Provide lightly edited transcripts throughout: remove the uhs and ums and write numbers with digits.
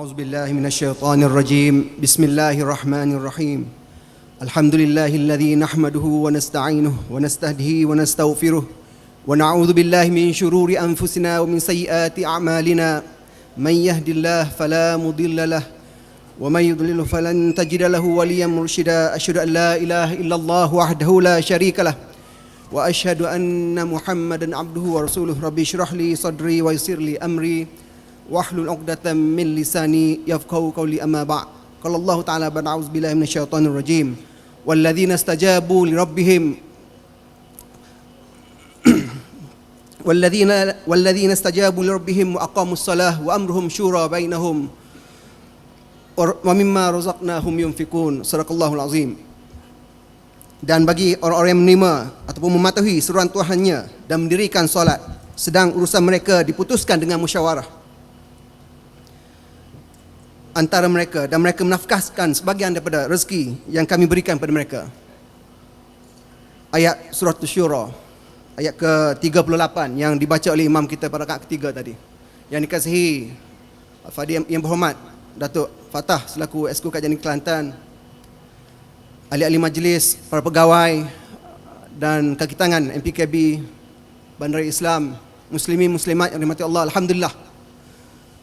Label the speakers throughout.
Speaker 1: أعوذ بالله من الشيطان الرجيم. بسم الله الرحمن الرحيم. الحمد لله الذي نحمده ونستعينه ونستهديه ونستغفره ونعوذ بالله من شرور أنفسنا ومن سيئات أعمالنا. من يهد الله فلا مضل له ومن يضلل فلن تجد له وليا مرشدا. أشهد أن لا إله إلا الله وحده لا شريك له وأشهد أن محمدا عبده ورسوله. ربي اشرح لي صدري ويسر لي أمري واحلل عقدة من لساني يفقهوا قولي. أما بعد، قال الله تعالى بعد أعوذ بالله من الشيطان الرجيم والذين استجابوا لربهم والذين استجابوا لربهم وأقاموا الصلاة وأمرهم شورى بينهم ومما رزقناهم ينفقون. Sadaqallahul azim. Dan bagi orang-orang yang menerima ataupun mematuhi seruan Tuhannya dan mendirikan solat sedang urusan mereka diputuskan dengan musyawarah antara mereka dan mereka menafkahkan sebahagian daripada rezeki yang kami berikan kepada mereka. Ayat surah Asy-Syura ayat ke-38 yang dibaca oleh imam kita pada rakaat ketiga tadi. Yang dikasihi Al-Fadhil yang berhormat Datuk Fatah selaku Exco Kajian Kelantan, ahli-ahli majlis, para pegawai dan kaki tangan MPKB Bandar Islam, muslimin muslimat yang dirahmati Allah. Alhamdulillah,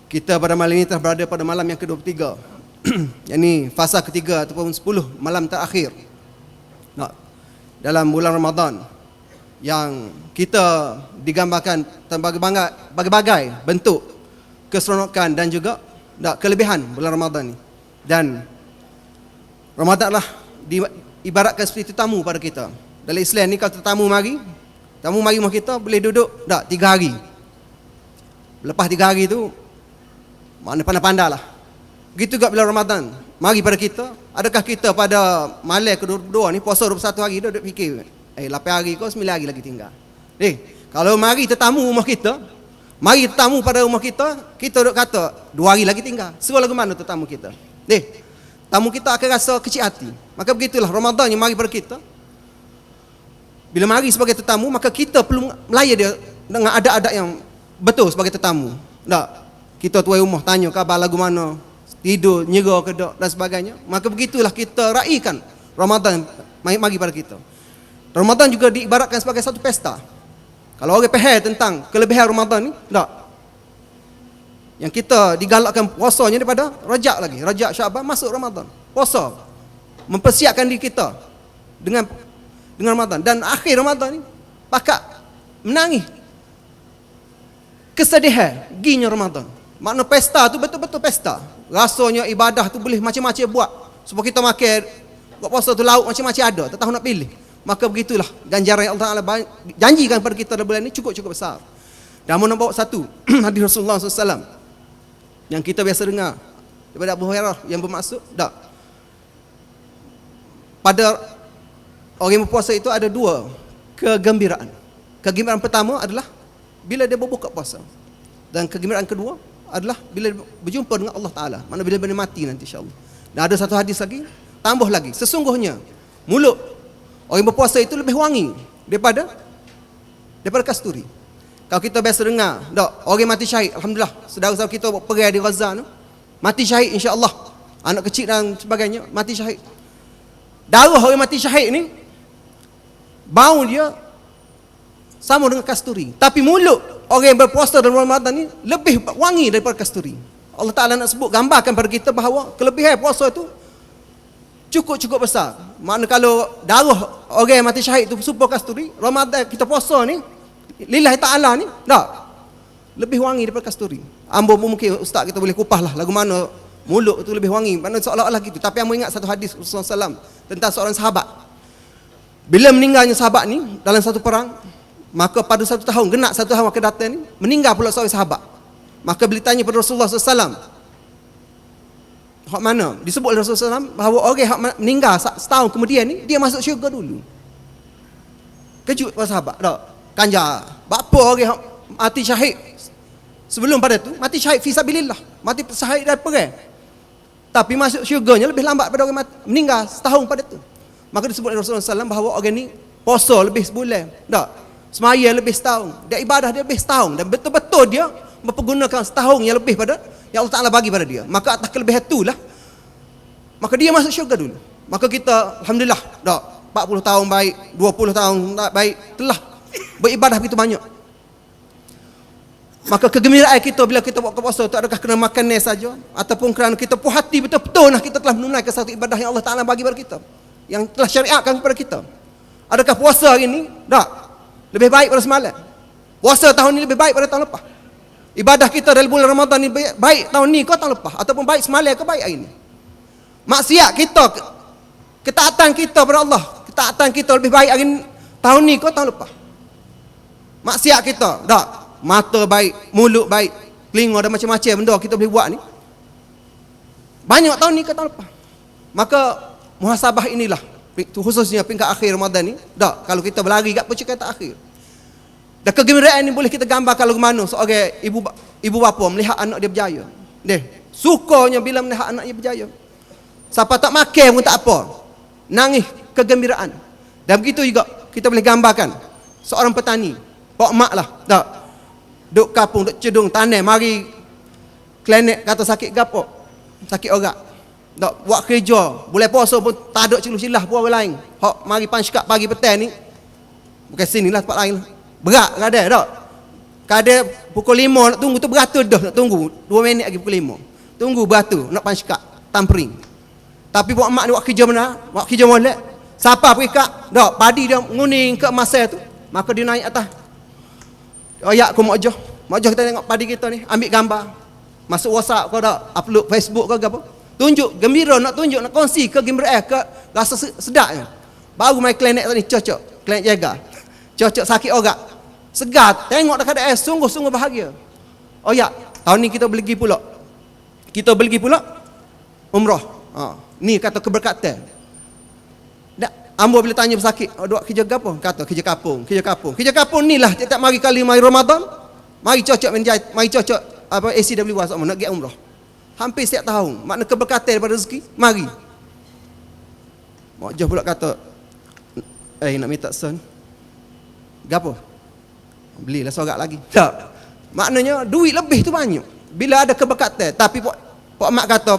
Speaker 1: kita pada malam ini telah berada pada malam yang ke-23 yang ini fasa ketiga ataupun 10 malam terakhir dalam bulan Ramadan, yang kita digambarkan berbagai bentuk keseronokan dan juga kelebihan bulan Ramadan ini. Dan Ramadan lah diibaratkan seperti tetamu pada kita. Dalam Islam ni kalau tetamu mari rumah kita boleh duduk 3 hari. Lepas 3 hari tu mana pandai-pandai lah. Begitu juga bila Ramadan mari pada kita, adakah kita pada malam ke-22 ni puasa 21 hari duduk fikir 8 hari kau 9 hari lagi tinggal. Kalau mari tetamu rumah kita, mari tetamu pada rumah kita duduk kata 2 hari lagi tinggal. Suruh lagu mana tetamu kita? Tamu kita akan rasa kecil hati. Maka begitulah Ramadan yang mari pada kita. Bila mari sebagai tetamu, maka kita perlu melayan dia dengan adab-adab yang betul sebagai tetamu. Kita tuai rumah tanya khabar lagu mana, tidur, nyera ke tak dan sebagainya. Maka begitulah kita raikan Ramadan mari pada kita. Ramadan juga diibaratkan sebagai satu pesta. Kalau orang faham tentang kelebihan Ramadan ni, yang kita digalakkan puasanya daripada Rajab Syaban masuk Ramadan. Puasa mempersiapkan diri kita dengan Ramadan, dan akhir Ramadan ni pakat menangis kesedihan ginya Ramadan. Makna pesta tu betul-betul pesta. Rasanya ibadah tu boleh macam-macam buat. Supaya kita makan buat puasa tu lauk macam-macam ada, tak tahu nak pilih. Maka begitulah ganjaran yang Allah Taala janjikan pada kita dalam bulan ni cukup besar. Dan mau nak bawa satu hadis Rasulullah SAW yang kita biasa dengar daripada Abu Hurairah yang bermaksud pada orang yang berpuasa itu ada 2 kegembiraan. Kegembiraan pertama adalah bila dia berbuka puasa, dan kegembiraan kedua adalah bila berjumpa dengan Allah Ta'ala, mana bila mati nanti insyaAllah. Dan ada satu hadis lagi, tambah lagi, sesungguhnya mulut orang yang berpuasa itu lebih wangi daripada kasturi. Kalau kita biasa dengar orang mati syahid, alhamdulillah saudara-saudara kita pergi di Gaza tu mati syahid, insya-Allah anak kecil dan sebagainya mati syahid. Darah orang mati syahid ni bau dia sama dengan kasturi, tapi mulut orang yang berpuasa dalam Ramadan ni lebih wangi daripada kasturi. Allah Ta'ala nak sebut, gambarkan pada kita bahawa kelebihan puasa itu cukup besar. Makna kalau darah orang yang mati syahid itu super kasturi, Ramadan kita puasa ni lillahi ta'ala ni lebih wangi daripada kasturi. Ambo mungkin ustaz kita boleh kupas lah lagu mana mulut itu lebih wangi, makna seolah-olah gitu. Tapi ambo ingat satu hadis Rasulullah SAW tentang seorang sahabat. Bila meninggalnya sahabat ni dalam satu perang, maka pada 1 tahun, genap 1 tahun akan datang ni, meninggal pula seorang sahabat. Maka bila ditanya pada Rasulullah SAW, hak mana? Disebut oleh Rasulullah SAW bahawa orang yang meninggal setahun kemudian ni, dia masuk syurga dulu. Kejut para sahabat, kanjar. Bapa orang yang mati syahid sebelum pada tu, mati syahid fisabilillah, mati syahid dari perang, tapi masuk syurganya lebih lambat pada orang meninggal setahun pada tu. Maka disebut oleh Rasulullah SAW bahawa orang ni puasa lebih sebulan, semaya lebih setahun, dia ibadah dia lebih setahun, dan betul-betul dia mempergunakan setahun yang lebih pada yang Allah Ta'ala bagi pada dia, maka atas kelebihan itulah maka dia masuk syurga dulu. Maka kita alhamdulillah dah 40 tahun baik, 20 tahun baik, telah beribadah begitu banyak. Maka kegembiraan kita bila kita buat puasa itu adakah kerana makan saja ataupun kerana kita puas hati betul-betul kita telah menunaikan satu ibadah yang Allah Ta'ala bagi kepada kita, yang telah syariatkan kepada kita. Adakah puasa hari ini lebih baik pada semalam? Puasa tahun ini lebih baik pada tahun lepas? Ibadah kita dalam bulan Ramadan ini baik tahun ini ke tahun lepas, ataupun baik semalam ke baik hari ini? Maksiat kita, ketaatan kita pada Allah, ketaatan kita lebih baik hari ini, tahun ini ke tahun lepas? Maksiat kita mata baik, mulut baik, telinga dan macam-macam benda kita boleh buat ni banyak tahun ni ke tahun lepas. Maka muhasabah inilah khususnya peringkat akhir Ramadan ni, kalau kita berlari kat peringkat akhir, dan kegembiraan ni boleh kita gambar kalau mana seorang ibu bapa melihat anak dia berjaya. Dia sukanya bila melihat anak dia berjaya. Siapa tak makan pun tak apa, nangis kegembiraan. Dan begitu juga kita boleh gambarkan seorang petani, pak mak lah, duk kapung, duk cedung tanam, mari klinik kata sakit gapo, sakit orak, buat kerja, boleh puasa pun tak ada cilah-cilah pun orang lain. Hak mari panskap pagi petang ni, bukan sini lah, tempat lain lah. Berat kadang pukul 5 nak tunggu tu beratur dah, nak tunggu 2 minit lagi pukul 5. Tunggu beratur nak panskap, tampering. Tapi buat mak ni buat kerja mana? Buat kerja molek. Siapa pergi kat, padi dia nguning ke masa tu, maka dia naik atas. Ayak aku mak joh kita tengok padi kita ni, ambil gambar, masuk WhatsApp kau upload Facebook kau apa, tunjuk gembira, nak tunjuk, nak kongsi kegembiraan, ke rasa sedapnya. Baru main klinik tadi cocok, klinik jaga, cocok sakit orak, segar, tengok dah keadaan sungguh-sungguh bahagia. Oh ya, tahun ni kita pergi pula umrah. Ni kata keberkatan. Ambo bila tanya pesakit, buat kerja apa? Kata kerja kapung. Kerja kapung ni lah tiap mari kali mari Ramadan, mari cocok menjahit, mari cocok ACWA sama nak pergi umrah. Hampir setiap tahun. Makna keberkatan daripada rezeki, mari. Mak Joh pula kata, nak minta son. Gapo? Belilah sorak lagi. Tak. Maknanya duit lebih tu banyak. Bila ada keberkatan, tapi Pak Mak kata,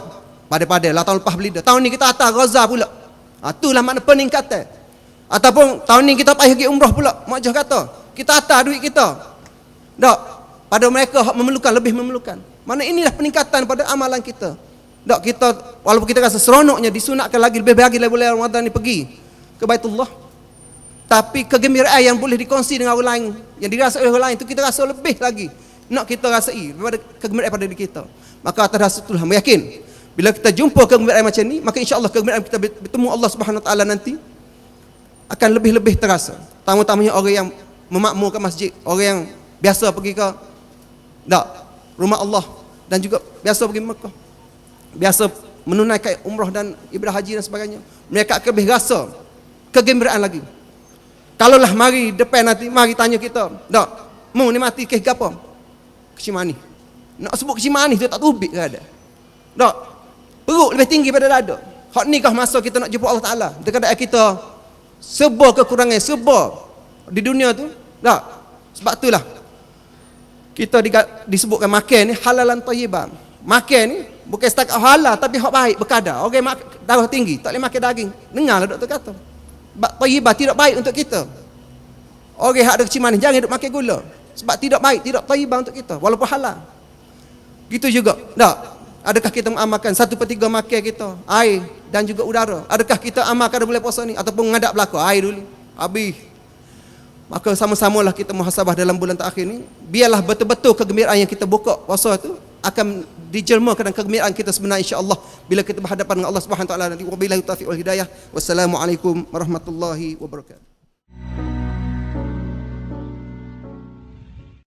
Speaker 1: pada lah tahun lepas beli dah. Tahun ni kita atas Gaza pula. Itulah makna peningkatan. Ataupun tahun ni kita payah pergi umrah pula. Mak Joh kata, kita atas duit kita. Pada mereka memerlukan, lebih memerlukan. Mana inilah peningkatan pada amalan kita. Kita walaupun kita rasa seronoknya disunatkan lagi lebih lagi bulan Ramadan ni pergi ke Baitullah. Tapi kegembiraan yang boleh dikongsi dengan orang lain, yang dirasa oleh orang lain, itu kita rasa lebih lagi. Nak kita rasai daripada kegembiraan pada diri kita. Maka atas dasar itulah yakin, bila kita jumpa kegembiraan macam ni, maka insya-Allah kegembiraan kita bertemu Allah Subhanahu Wa Taala nanti akan lebih-lebih terasa. Tamu-tamunya orang yang memakmurkan masjid, orang yang biasa pergi ke rumah Allah dan juga biasa pergi Mekah, biasa menunaikan umrah dan ibadah haji dan sebagainya, mereka akan lebih rasa kegembiraan lagi. Kalaulah mari depan nanti, mari tanya kita, mu ni mati ke apa? Kecimani. Nak sebut kecimani tu tak tubik ke ada? Perut lebih tinggi pada dada. Hak ni kah masa kita nak jumpa Allah Ta'ala. Dekat kita serba kekurangan, serba di dunia tu. Sebab itulah kita disebutkan makan ni halalan thayyibah. Makan ni bukan setakat halal tapi hak baik, berkadar. Orang darah tinggi tak boleh makan daging. Dengarlah doktor kata. Thayyibah tidak baik untuk kita. Orang hak ada kecimani jangan duk makan gula. Sebab tidak baik, tidak thayyibah untuk kita walaupun halal. Gitu juga. Adakah kita mengamalkan 1/3 makan kita, air dan juga udara? Adakah kita amalkan bulan puasa ni ataupun menghadap belakang air dulu habis? Maka sama-samalah kita muhasabah dalam bulan terakhir ni. Biarlah betul-betul kegembiraan yang kita buka puasa tu akan dijelmakan dengan kegembiraan kita sebenarnya insya-Allah bila kita berhadapan dengan Allah Subhanahu Wa Taala nanti. Wabillahi taufiq wal hidayah. Wassalamualaikum warahmatullahi wabarakatuh.